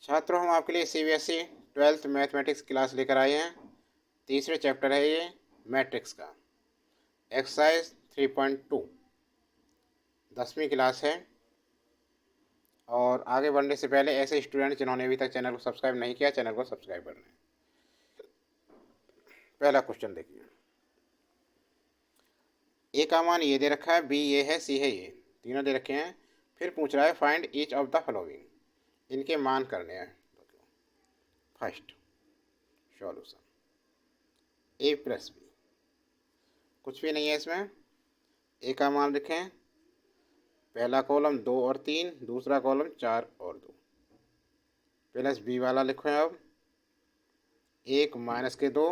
छात्रों, हम आपके लिए सीबीएसई 12th मैथमेटिक्स क्लास लेकर आए हैं। तीसरे चैप्टर है ये मैट्रिक्स का, एक्सरसाइज 3.2, 10वीं क्लास है। और आगे बढ़ने से पहले ऐसे स्टूडेंट जिन्होंने अभी तक चैनल को सब्सक्राइब नहीं किया, चैनल को सब्सक्राइब कर लें। पहला क्वेश्चन देखिए। ए का मान ये दे रखा है, बी ये है, सी है ये, तीनों दे रखे हैं। फिर पूछ रहा है find each of the following, इनके मान करने हैं। फर्स्ट सॉल्यूशन ए प्लस बी, कुछ भी नहीं है इसमें। ए का मान लिखें, पहला कॉलम 2 और 3, दूसरा कॉलम 4 और 2, प्लस बी वाला लिखें। अब 1 माइनस के 2,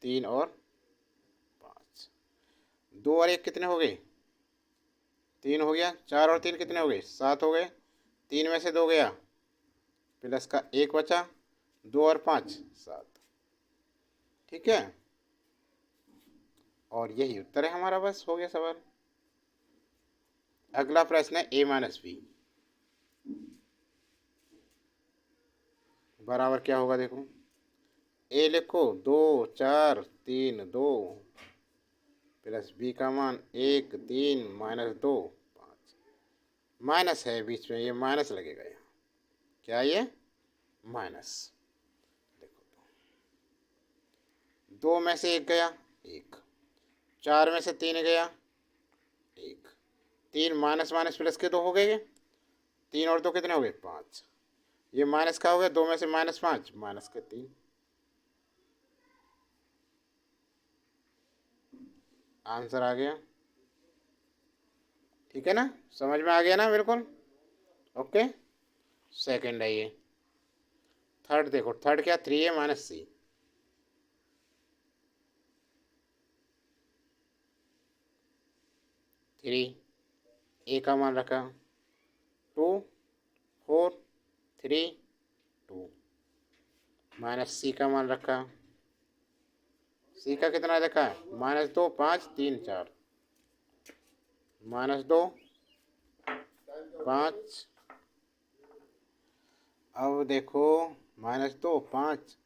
3 और 5, 2 और 1 कितने हो गए? 3 हो गया। 4 और 3 कितने हो गए? 7 हो गए। 3 में से 2 गया, प्लस का 1 बचा, 2 और 5 7। ठीक है, और यही उत्तर है हमारा। बस हो गया सवाल। अगला प्रश्न है ए माइनस बी, बराबर क्या होगा देखो। ए लिखो 2 4 3 2, प्लस बी का मान 1 3 माइनस 2 5। माइनस है बीच में, ये माइनस लगेगा यहाँ। क्या ये? माइनस। देखो, 2 में से 1 गया, 1। 4 में से 3 गया, 1। 3 माइनस माइनस प्लस के 2 हो गए। 3 और 2 कितने हो गए? 5। ये माइनस का हो गया, 2 में से माइनस 5, माइनस के 3। आंसर आ गया। ठीक है ना, समझ में आ गया ना? बिल्कुल ओके। सेकंड है ये। थर्ड देखो, थर्ड क्या? 3a माइनस सी। थ्री, ए का मान रखा 2 4 3 2, माइनस सी का मान रखा, सी का कितना रखा है? -2 5 3 4, -2 5। अब देखो, -2 5,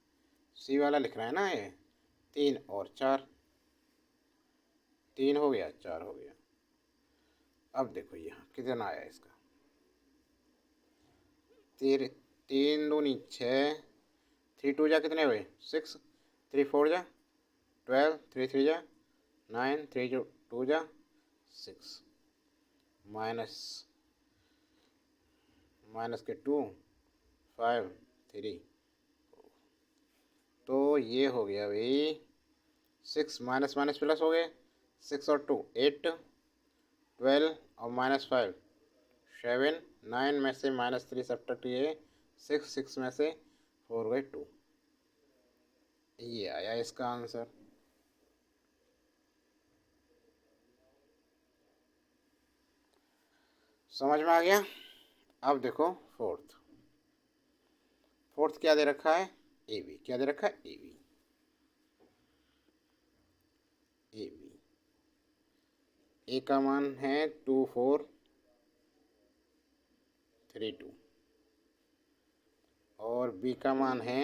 सी वाला लिख रहा है ना ये, 3 और 4, 3 हो गया, 4 हो गया। अब देखो यहाँ कितना आया इसका, 3 दूनी 6, 3 2 जा कितने हुए? 6, 3 4 जा 12, 3 3 जा 9, 3 2 जा 6, माइनस के 2 5 3। तो ये हो गया भाई 6 माइनस माइनस प्लस हो गए, 6 और 2 8, 12 और -5 7, 9 में से -3 सब्ट्रैक्ट किए 6, 6 में से 4 गए 2। ये आया इसका आंसर। समझ में आ गया? अब देखो फोर्थ। फोर्थ क्या दे रखा है? ए बी। क्या दे रखा है? A B. ए बी, ए का मान है 2 4 3 2, और बी का मान है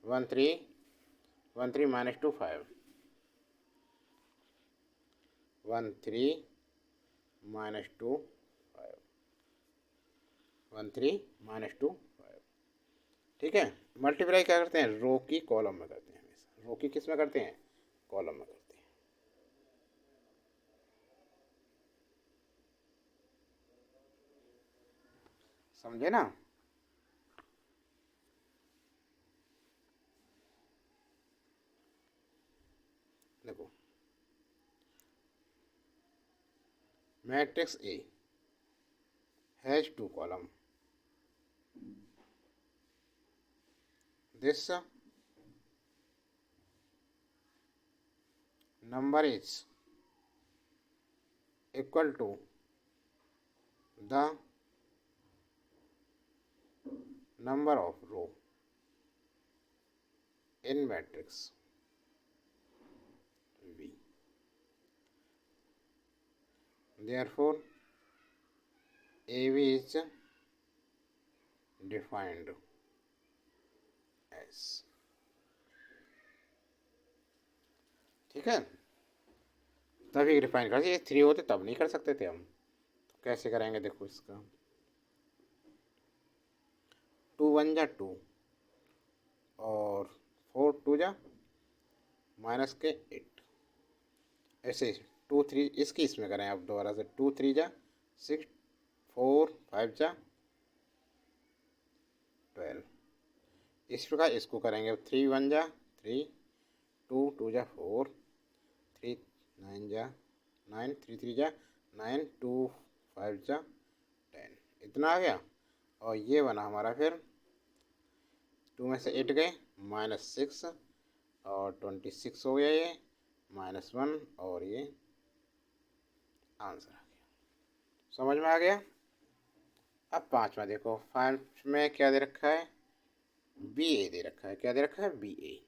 1 3 -2 5, 1 3 -2 5, 1 3 -2 5। ठीक है, मल्टीप्लाई क्या करते हैं? रो की कॉलम में करते हैं हमेशा। रो की किस में करते हैं? कॉलम में करते हैं। समझे ना? देखो, matrix A has 2 column. This number is equal to the number of row in matrix V. Therefore, AB is defined S. ठीक है, तभी डिफाइन कर, ये 3 होते तब नहीं कर सकते थे हम। तो कैसे करेंगे, देखो इसका 2 1 जा 2 और 4 2 जा माइनस के 8, ऐसे 2 3 इसकी इसमें करें आप दोबारा से, 2 3 जा 6 4 5 जा 12। इस प्रकार इसको करेंगे 3 1 जा 3 2 2 जा 4 3 9 जा 9 3 3 जा 9 2 5 जा 10, इतना आ गया। और ये बना हमारा फिर 2 में से 8 गए -6 और 26 हो गया, ये -1 और ये आंसर आ गया। समझ में आ गया। अब 5वां देखो, 5 में क्या दे रखा है, बी ए दे रखा है। क्या दे रखा है, बी ए।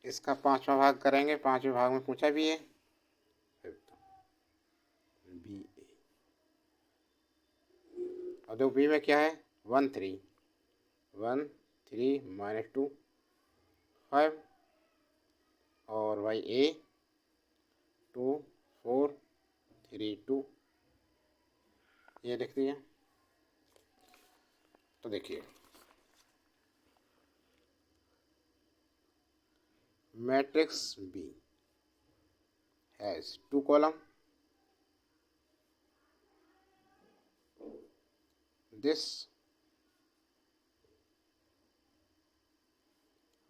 इसका 5वां भाग करेंगे, 5वें भाग में पूछा बी ए, बी ए। और देखो बी में क्या है, 1 3 1 3 -2 5 और भाई ए 2 4 3 2, ये लिख दिया। तो देखिए matrix B has 2 column, this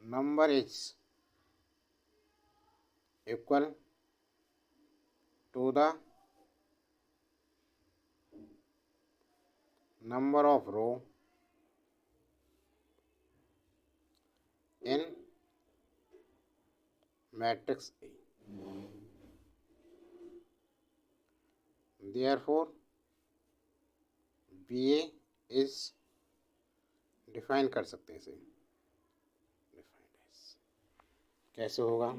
number is equal to the number of row in matrix A. Therefore BA is define कर सकते हैं इसे, डिफाइंड एज। कैसे होगा,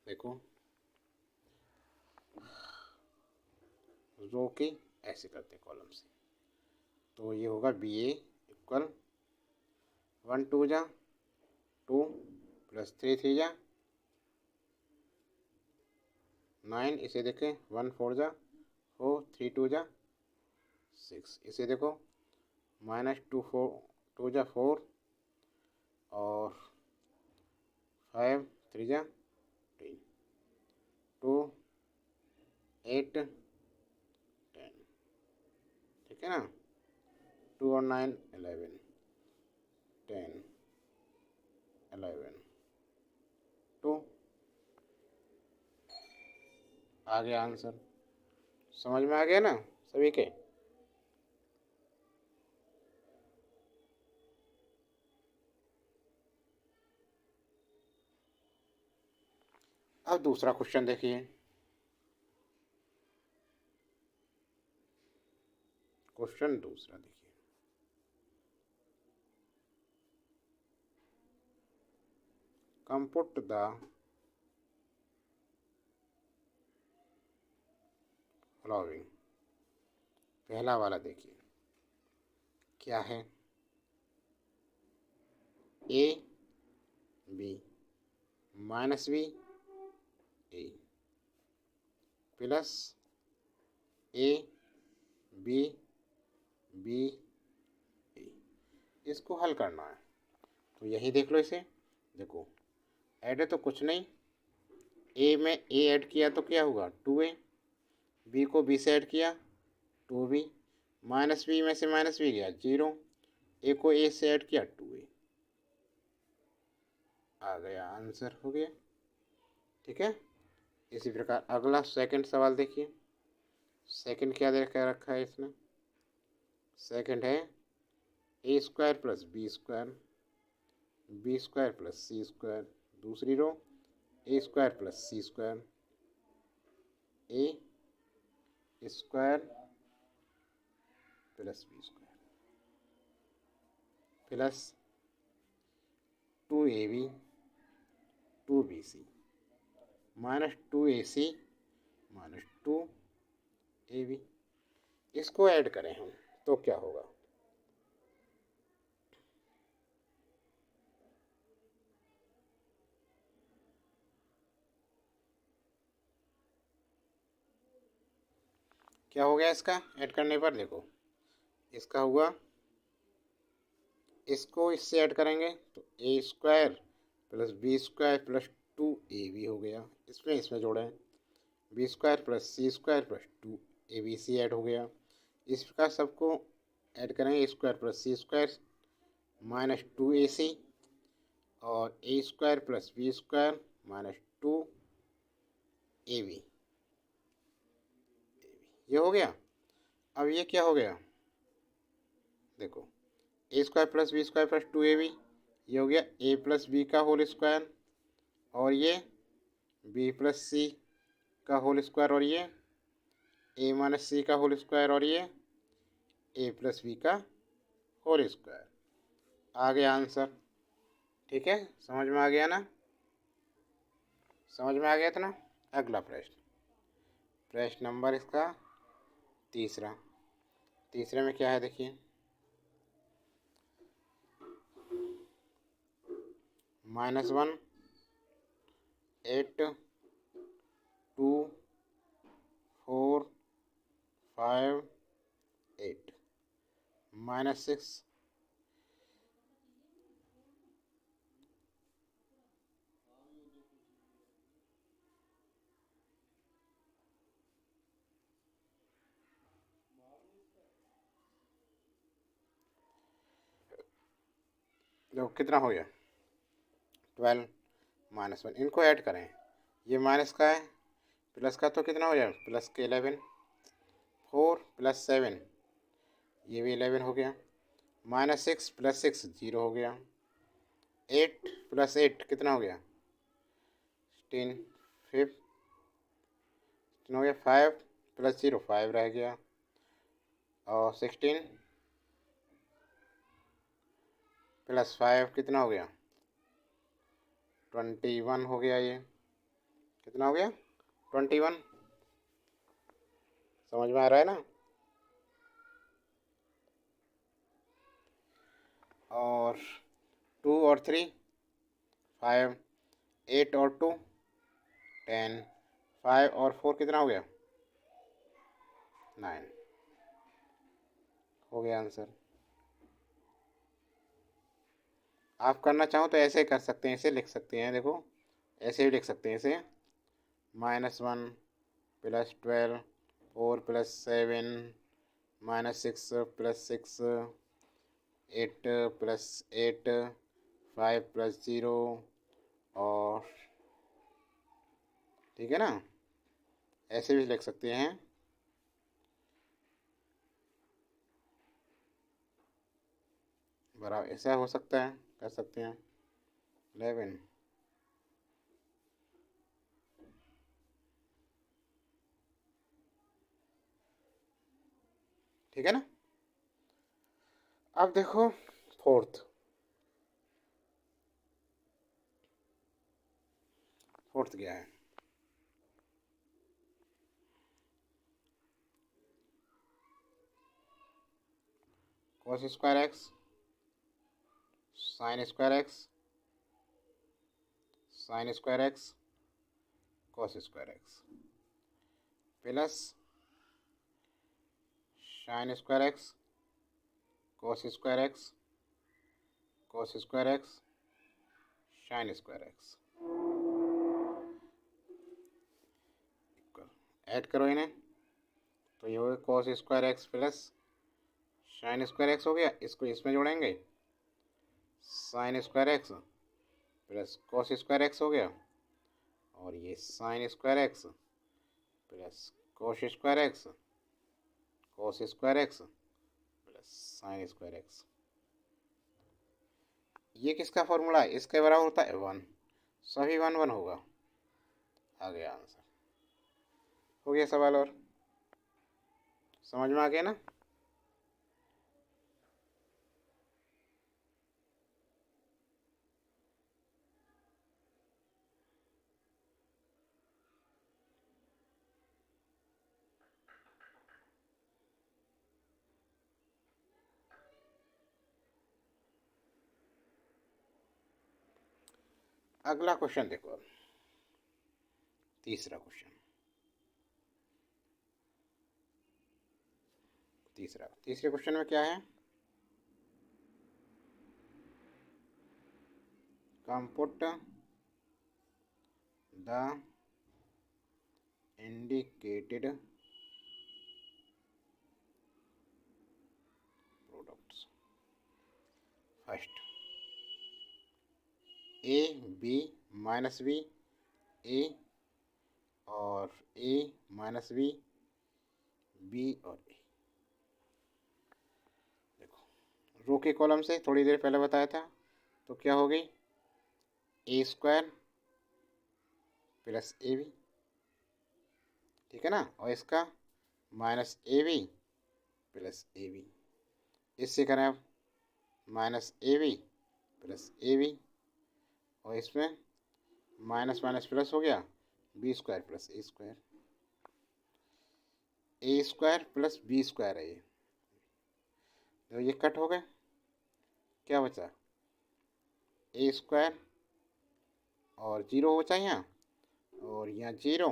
देखो रो के ऐसे करते हैं कॉलम से, तो ये होगा बी ए इक्वल 1 2 जा 2 प्लस 3 3 जा 9, इसे देखें 1 4 जा 4 3 2 जा 6, इसे देखो -2 4 2 जा 4 और 5 3 जा 10 2 8 10, ठीक है ना। 2 और 9 11 10 11 2 आ गया आंसर। समझ में आ गया ना सभी के। अब दूसरा क्वेश्चन देखिए, क्वेश्चन दूसरा देखिए, कंप्यूट द फॉलोइंग। पहला वाला देखिए क्या है, A B minus B a plus A b b a, इसको हल करना है। तो यही देख लो, इसे देखो ऐड है तो कुछ नहीं, ए में ए ऐड किया तो क्या हुआ 2a, बी को बी से ऐड किया 2b, माइनस बी में से माइनस बी गया 0, ए को ए से ऐड किया 2a, आ गया आंसर, हो गया। ठीक है, इसी प्रकार अगला सेकंड सवाल देखिए। सेकंड क्या दे रखा है इसने, सेकंड है a square plus B square, b square plus C square, दूसरी row a square plus C square, a square plus B square plus 2ab 2bc -2ac -2ab, इसको ऐड करें हम तो क्या होगा? क्या हो गया इसका ऐड करने पर? देखो इसका हुआ, इसको इससे ऐड करेंगे तो A square plus B square plus 2ab हो गया। इसमें इसमें जोड़ें, बी स्क्वायर प्लस सी स्क्वायर प्लस 2abc ऐड हो गया। इस प्रकार सबको ऐड करेंगे, A square plus C square minus 2ac और A square plus B square minus 2ab, ये हो गया। अब ये क्या हो गया? देखो A square plus B square plus 2ab, ये हो गया ए प्लस बी का होल स्क्वायर, और ये बी प्लस सी का होल स्क्वायर, और ये ए माइनस सी का होल स्क्वायर, और ये ए प्लस बी का होल स्क्वायर। आ गया आंसर। ठीक है, समझ में आ गया ना? समझ में आ गया था ना? अगला प्रश्न, प्रश्न नंबर इसका तीसरा। तीसरे में क्या है देखिए, -1 8 2 4 5 8 -6 देखो कितना हो गया 12 -1, इनको ऐड करें, ये माइनस का है, प्लस का तो कितना हो जाए प्लस के 11, 4 + 7 ये भी 11 हो गया, -6 + 6 0 हो गया, 8 + 8 कितना हो गया 16, 5 कितना हो गया 5 + 0 5 रह गया, और 16 + 5 कितना हो गया 21 हो गया। ये कितना हो गया 21, समझ में आ रहा है ना? और 2 और 3 5, 8 और 2 10, 5 और 4 कितना हो गया 9, हो गया आंसर। आप करना चाहो तो ऐसे कर सकते हैं, ऐसे लिख सकते हैं, देखो ऐसे भी लिख सकते हैं, ऐसे -1 + 12 4 + 7 -6 + 6 8 + 8 5 + 0, और ठीक है ना, ऐसे भी लिख सकते हैं। बराबर ऐसा हो सकता है, कर सकते हैं 11, ठीक है ना? अब देखो फोर्थ, फोर्थ क्या है, cos square x sin square x sin square x cos square x plus sin square x cos square x cos square x sin square x, add करो इन्हें तो ये हो गया cos square x plus sin square x हो गया, इसको इसमें जोड़ेंगे sin square x plus cos square x हो गया, और ये sin square x plus cos square x cos square x plus sin square x। ये किसका फॉर्मूला है? इसके बराबर होता है 1, सभी 1 1 होगा। आ गया आंसर। हो गया सवाल, और समझ में आ गया ना? अगला क्वेश्चन देखो, तीसरे क्वेश्चन में क्या है, compute the indicated products. First A B minus B, A और ए माइनस बी, बी और ए। देखो रो के कॉलम से थोड़ी देर पहले बताया था, तो क्या हो गई, A square plus A B, ठीक है ना, और इसका minus A B plus A B, इससे करें अब minus A B plus A B, और इसमें माइनस माइनस प्लस हो गया, B square plus A square plus B square है ये, तो ये कट हो गए, क्या बचा, ए स्क्वायर और जीरो बचा यहाँ, और यहाँ जीरो,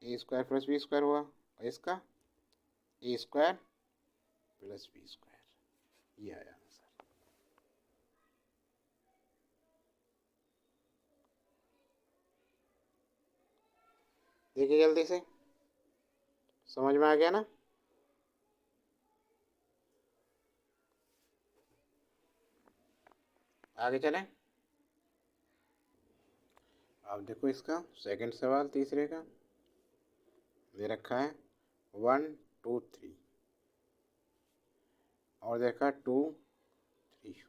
ए स्क्वायर प्लस बी स्क्वायर हुआ, और इसका ए स्क्वायर प्लस बी स्क्वायर, ये आया आंसर। देखिए जल्दी से, समझ में आ गया ना। आगे चलें, अब देखो इसका सेकंड सवाल तीसरे का दे रखा है 1 2 3, और देखा 2 3 4,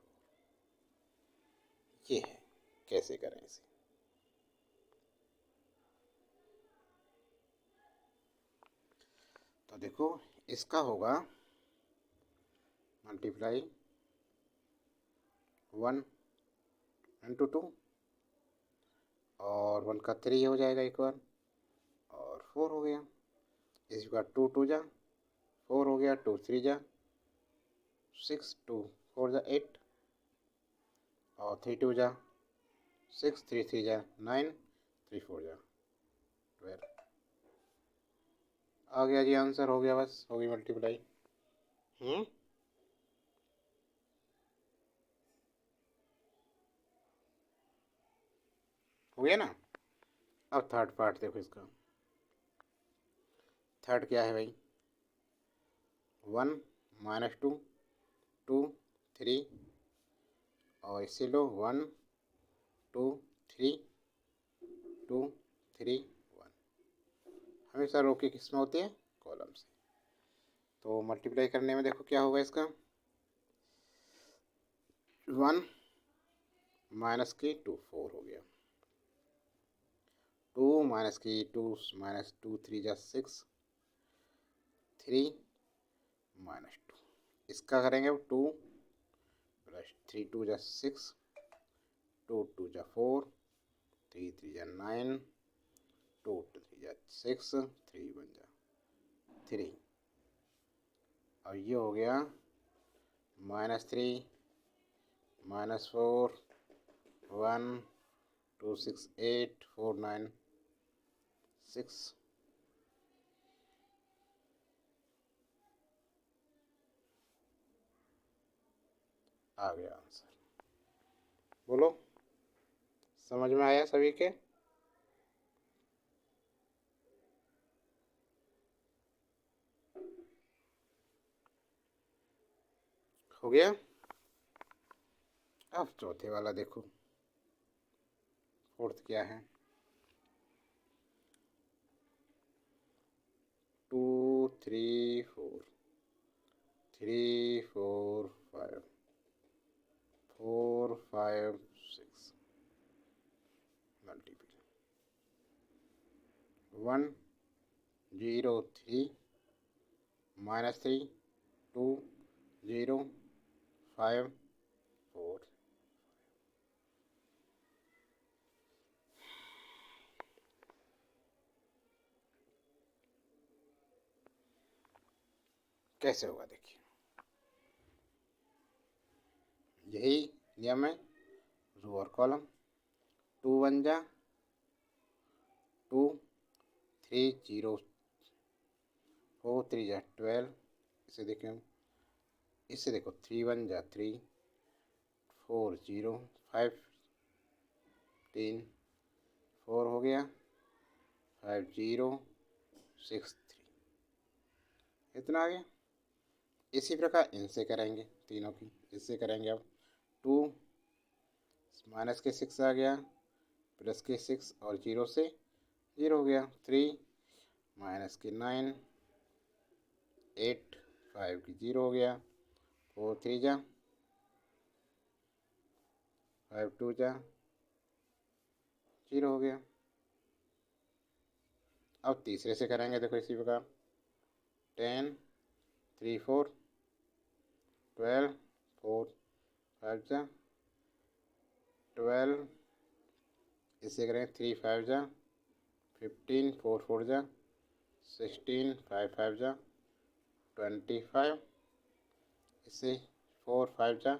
ये है, कैसे करें इसे। तो देखो इसका होगा मल्टीप्लाई 1 इंटू 2, और 1 का 3 हो जाएगा एक बार, और 4 हो गया, इसका 2 2 जा 4 हो गया, 2 3 जा 6, 2 4 जा 8, और 3 2 जा 6, 3 3 जा 9, 3 4 जा 12, आ गया जी आंसर, हो गया, बस हो गई मल्टीप्लाई। हो गया ना। अब थर्ड पार्ट देखो इसका, थर्ड क्या है भाई, 1 माइनस 2 2 3, और इससे लो 1 2 3 2 3 1, हमेशा रो की किस में होती है, कॉलम से। तो मल्टीप्लाई करने में देखो क्या होगा इसका, 1 माइनस की 2 4 हो गया, 2 माइनस की 2 माइनस 2 3 जा 6, 3 माइनस 2, इसका करेंगे अब 2 प्लस 3 2 जा 6, 2 2 जा 4, 3 3 जा 9, 2 3 जा 6, 3 1 जा 3, और ये हो गया -3 -4 1 2 6 8 4 9 6, आ गया आंसर। बोलो, समझ में आया सभी के। हो गया। अब चौथे वाला देखो, फोर्थ क्या है, 2 3 4 3 4 5 4 5 6, मल्टीपल 1 0 3 -3 2 0 5 4, कैसे होगा देखिए, यही नियम है रो और कॉलम, 2 1 जा 2, 3 0 4 3 जा 12। इसे देखें, इससे देखो 3 1 जा 3, 4 0 5 3 4 हो गया, 5 0 6 3, इतना आ गया। इसी प्रकार इनसे करेंगे, तीनों की इससे करेंगे। अब 2 माइनस के 6 आ गया, प्लस के 6 और 0 से 0 हो गया। 3 माइनस के 9, 8 5 की 0 हो गया। 4 3 जा 5 2 जा 0 हो गया। अब तीसरे से करेंगे, देखो इसी प्रकार 10 3 4 12 4 5 जा 12, इससे करेंगे 3 5 जा 15 4 4 जा 16 5 5 जा 25, इससे 4 5 जा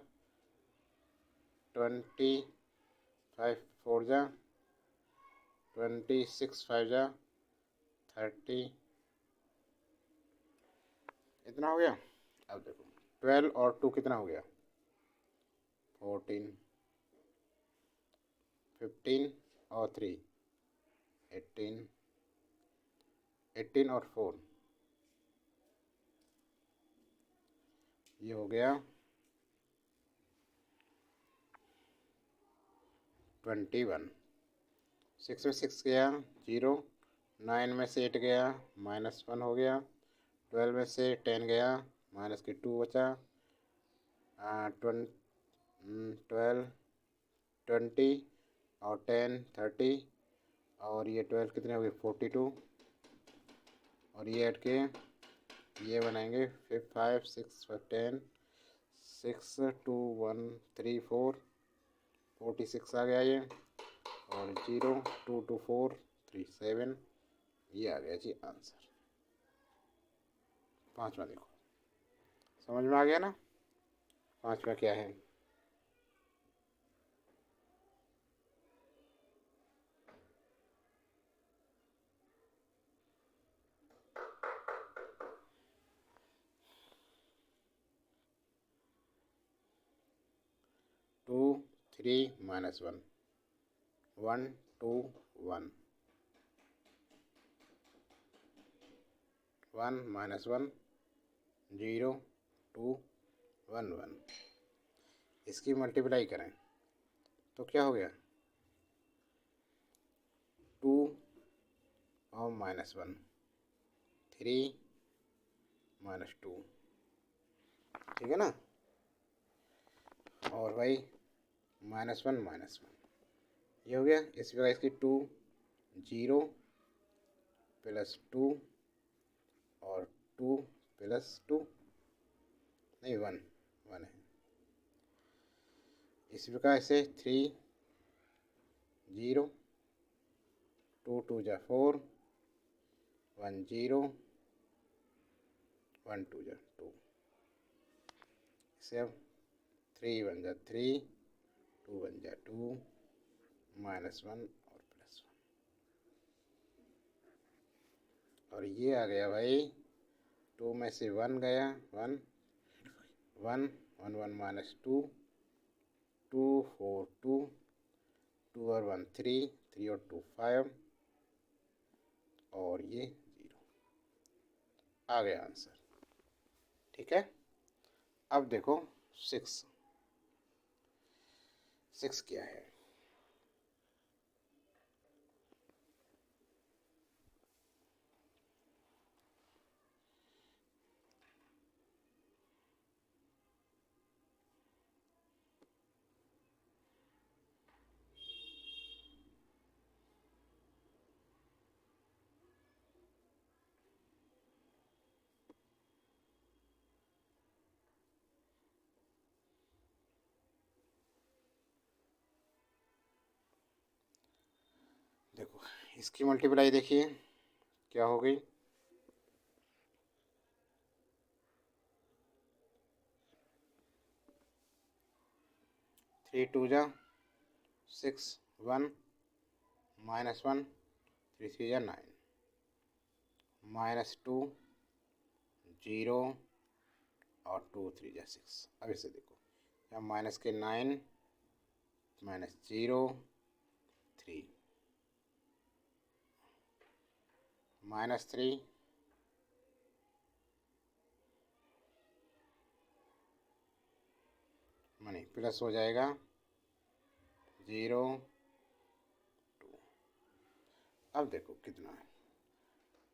25 4 जा 26 5 जा 30, इतना हो गया। अब देखो 12 और 2 कितना हो गया, 14, 15 और 3 18, 18 और 4 ये हो गया 21। 6 में 6 गया 0, 9 में से 8 गया -1 हो गया, 12 में से 10 गया माइनस के 2 बचा, 12 20 और 10 30, और ये 12 कितने हो गए 42, और ये ऐड के ये बनाएंगे 5 6 10 6 2 1 3 4 46 आ गया ये, और 0 2 2 4 3 7, ये आ गया जी आंसर। पांचवा देखो, समझ में आ गया ना पांचवा क्या है। टू 3 -1 1 2 1 1 -1 0 2 1 1, इसकी मल्टीप्लाई करें तो क्या हो गया 2 और -1 3 -2, ठीक है ना। और भाई -1 ये हो गया। इस प्रकार इसकी 2 0 +2 और 2 +2 नहीं 1 1 है। इसी प्रकार से 3 0 2 2 जा 4 1 0 1 2 जा 2, इसे अब 3 1 जा 3 2 1 जा 2 -1 और +1, और ये आ गया भाई 2 में से 1 गया 1 1 1 1 -2 2 4 2 2 और 1 3 3 और 2 5, और ये 0 आ गया आंसर, ठीक है। अब देखो 6 क्या है। देखो इसकी मल्टीप्लाई देखिए क्या हो गई, 3 2 जा 6 1 -1 3 3 या 9, -2 0 और 2 3 या 6। अब इसे देखो, यहाँ माइनस के 9 -0 3 -3 मानी प्लस हो जाएगा 0 2। अब देखो कितना है,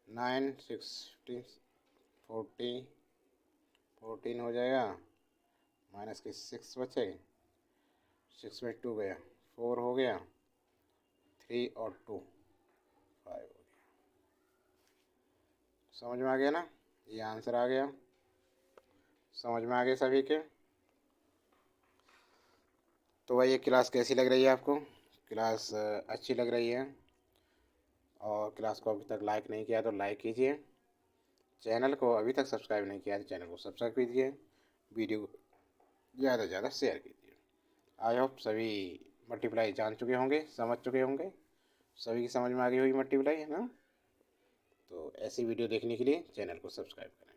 9 16 14 हो जाएगा, माइनस के 6 बचे, 6 में 2 गया, 4 हो गया, 3 और 2 5 हो गया। समझ में आ गया ना, ये आंसर आ गया। समझ में आ गया सभी के। तो भाई ये क्लास कैसी लग रही है आपको? क्लास अच्छी लग रही है, और क्लास को अभी तक लाइक नहीं किया तो लाइक कीजिए, चैनल को अभी तक सब्सक्राइब नहीं किया तो चैनल को सब्सक्राइब कीजिए, वीडियो को ज़्यादा से ज़्यादा शेयर कीजिए। आई होप सभी मल्टीप्लाई जान चुके होंगे, समझ चुके होंगे, सभी की समझ में आ गई होगी मल्टीप्लाई, है ना। तो ऐसी वीडियो देखने के लिए चैनल को सब्सक्राइब करें।